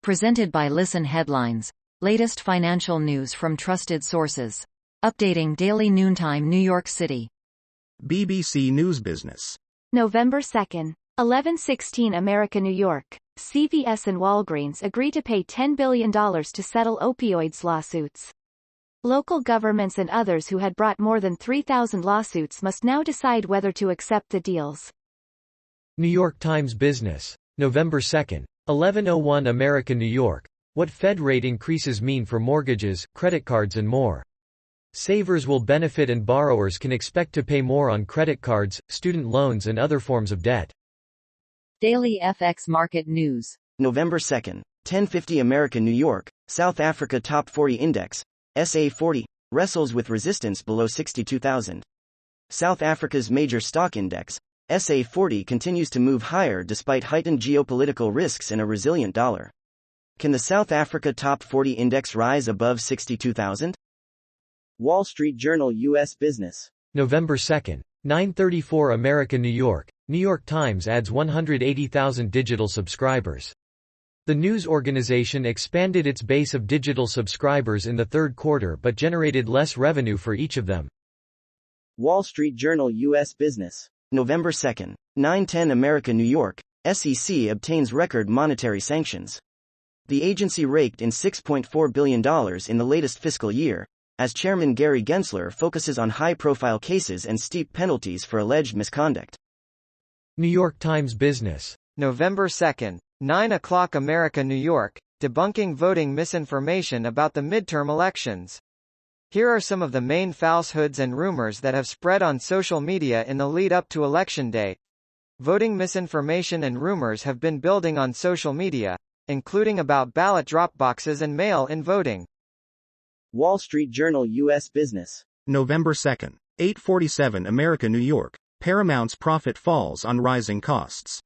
Presented by Listen Headlines. Latest financial news from trusted sources. Updating daily noontime New York City. BBC News Business. November 2nd. 11:16 America, New York. CVS and Walgreens agree to pay $10 billion to settle opioids lawsuits. Local governments and others who had brought more than 3,000 lawsuits must now decide whether to accept the deals. New York Times Business. November 2nd. 11:01 America, New York. What Fed rate increases mean for mortgages, credit cards and more. Savers will benefit and borrowers can expect to pay more on credit cards, student loans and other forms of debt. Daily FX Market News. November 2nd. 10:50 America, New York. South Africa Top 40 Index. SA40, wrestles with resistance below 62,000. South Africa's major stock index, SA40, continues to move higher despite heightened geopolitical risks and a resilient dollar. Can the South Africa Top 40 Index rise above 62,000? Wall Street Journal U.S. Business. November 2nd. 9:34 America, New York. New York Times adds 180,000 digital subscribers. The news organization expanded its base of digital subscribers in the third quarter but generated less revenue for each of them. Wall Street Journal U.S. Business. November 2nd. 9:10 America, New York. SEC obtains record monetary sanctions. The agency raked in $6.4 billion in the latest fiscal year, as Chairman Gary Gensler focuses on high-profile cases and steep penalties for alleged misconduct. New York Times Business. November 2nd. 9 o'clock America, New York. Debunking voting misinformation about the midterm elections. Here are some of the main falsehoods and rumors that have spread on social media in the lead up to Election Day. Voting misinformation and rumors have been building on social media, including about ballot drop boxes and mail-in voting. Wall Street Journal U.S. Business. November 2nd. 8:47 America, New York. Paramount's profit falls on rising costs.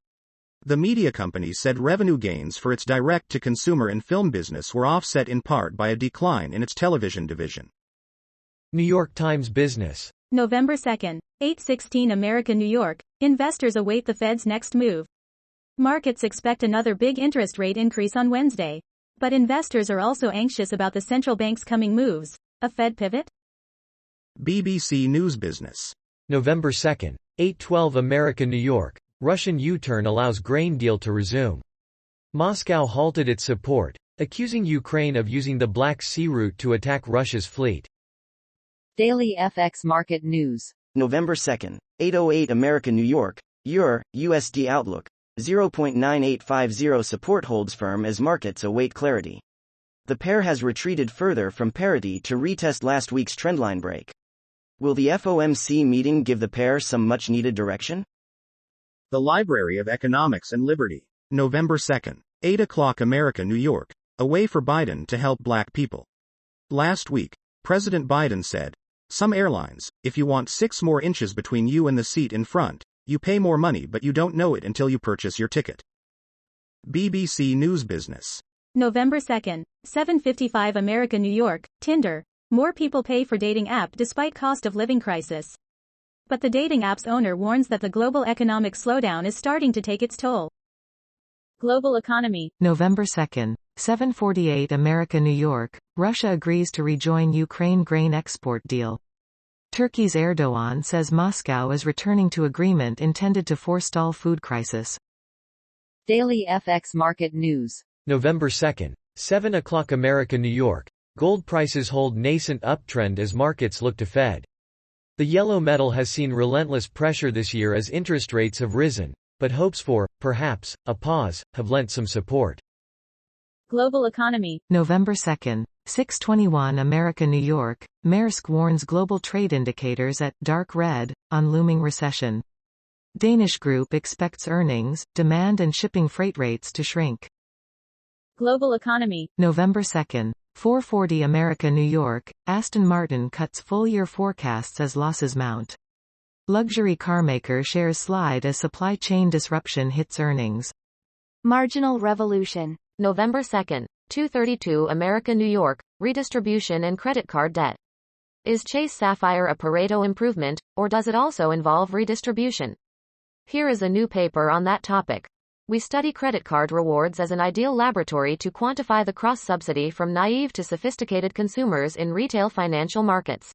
The media company said revenue gains for its direct-to-consumer and film business were offset in part by a decline in its television division. New York Times Business. November 2nd. 8:16 America, New York. Investors await the Fed's next move. Markets expect another big interest rate increase on Wednesday. But investors are also anxious about the central bank's coming moves. A Fed pivot? BBC News Business. November 2nd. 8:12 America, New York. Russian U-turn allows grain deal to resume. Moscow halted its support, accusing Ukraine of using the Black Sea route to attack Russia's fleet. Daily FX Market News. November 2nd. 8:08 America, New York. Euro, USD outlook. 0.9850 support holds firm as markets await clarity. The pair has retreated further from parity to retest last week's trendline break. Will the FOMC meeting give the pair some much-needed direction? The Library of Economics and Liberty. November 2nd. 8 o'clock America, New York. A way for Biden to help black people. Last week, President Biden said, "Some airlines, if you want 6 more inches between you and the seat in front, you pay more money but you don't know it until you purchase your ticket." BBC News Business. November 2nd. 7:55 America, New York. Tinder. More people pay for dating app despite cost of living crisis. But the dating app's owner warns that the global economic slowdown is starting to take its toll. Global economy. November 2nd. 7:48 America, New York. Russia agrees to rejoin Ukraine grain export deal. Turkey's Erdogan says Moscow is returning to agreement intended to forestall food crisis. Daily FX Market News. November 2nd. 7 o'clock America, New York. Gold prices hold nascent uptrend as markets look to Fed. The yellow metal has seen relentless pressure this year as interest rates have risen, but hopes for, perhaps, a pause, have lent some support. Global economy. November 2nd. 6:21 America, New York. Maersk warns global trade indicators at dark red on looming recession. Danish group expects earnings, demand and shipping freight rates to shrink. Global economy. November 2nd. 4:40 America, New York. Aston Martin cuts full-year forecasts as losses mount. Luxury carmaker shares slide as supply chain disruption hits earnings. Marginal revolution. November 2nd. 2:32 America, New York. Redistribution and credit card debt. Is Chase Sapphire a Pareto improvement, or does it also involve redistribution? Here is a new paper on that topic. We study credit card rewards as an ideal laboratory to quantify the cross-subsidy from naive to sophisticated consumers in retail financial markets.